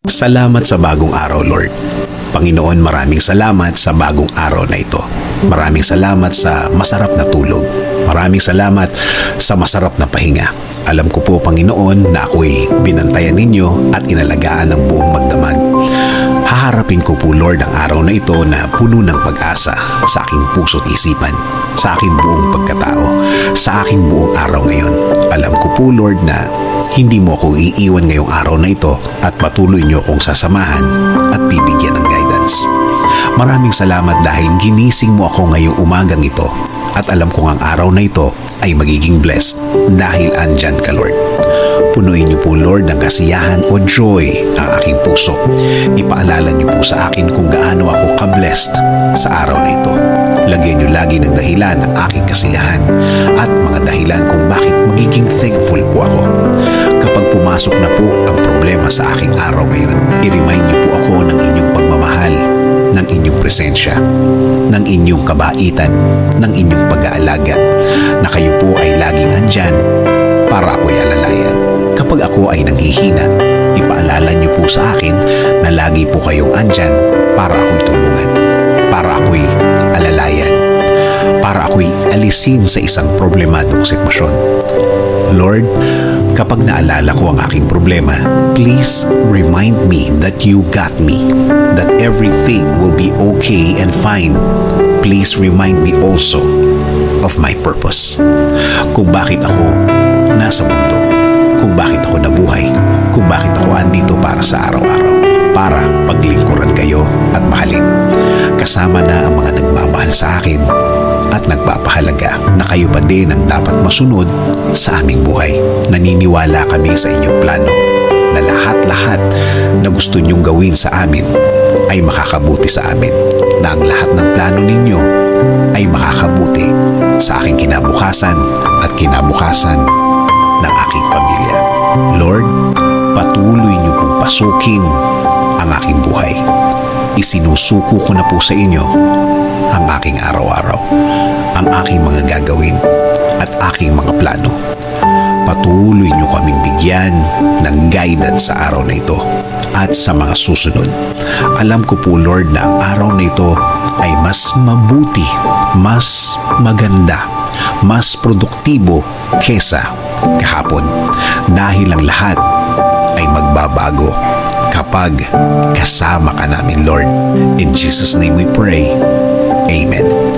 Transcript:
Salamat sa bagong araw, Lord. Panginoon, maraming salamat sa bagong araw na ito. Maraming salamat sa masarap na tulog. Maraming salamat sa masarap na pahinga. Alam ko po, Panginoon, na ako'y binantayan ninyo at inalagaan ng buong magdamag. Haharapin ko po, Lord, ang araw na ito na puno ng pag-asa sa aking puso't isipan, sa aking buong pagkatao, sa aking buong araw ngayon. Alam ko po, Lord, na hindi mo ako iiwan ngayong araw na ito at patuloy niyo akong sasamahan at bibigyan ng guidance. Maraming salamat dahil ginising mo ako ngayong umagang ito at alam kong ang araw na ito ay magiging blessed dahil andyan ka, Lord. Punuin niyo po, Lord, ng kasiyahan o joy ang aking puso. Ipaalala niyo po sa akin kung gaano ako ka-blessed sa araw na ito. Lagyan niyo lagi ng dahilan ang aking kasiyahan at mga dahilan kung bakit magiging thankful po ako. Kapag pumasok na po ang problema sa aking araw ngayon, i-remind niyo po ako ng inyong pagmamahal, ng inyong presensya, ng inyong kabaitan, ng inyong pag-aalaga, na kayo po ay laging andyan para ako'y alalayan. Kapag ako ay nanghihina, ipaalala niyo po sa akin na lagi po kayong andyan para ako'y tulungan, para ako'y alalayan, para ako'y alisin sa isang problemadong sitwasyon. Lord, kapag naalala ko ang aking problema, please remind me that you got me, that everything will be okay and fine. Please remind me also of my purpose. Kung bakit ako nasa mundo, kung bakit ako nabuhay, kung bakit ako andito para sa araw-araw, para paglingkuran kayo at mahalin. Kasama na ang mga nagmamahal sa akin at nagpapahalaga na kayo pa din ang dapat masunod sa aming buhay. Naniniwala kami sa inyong plano na lahat-lahat na gusto niyong gawin sa amin ay makakabuti sa amin, na ang lahat ng plano ninyo ay makakabuti sa aking kinabukasan at kinabukasan ng aking pamilya. Lord, patuloy niyo pong pasukin ang aking buhay. Isinusuko ko na po sa inyo ang aking araw-araw, ang aking mga gagawin at aking mga plano. Patuloy niyo kaming bigyan ng guidance sa araw na ito at sa mga susunod. Alam ko po, Lord, na ang araw na ito ay mas mabuti, mas maganda, mas produktibo kesa kahapon, dahil ang lahat ay magbabago kapag kasama ka namin, Lord. In Jesus' name we pray. Amen.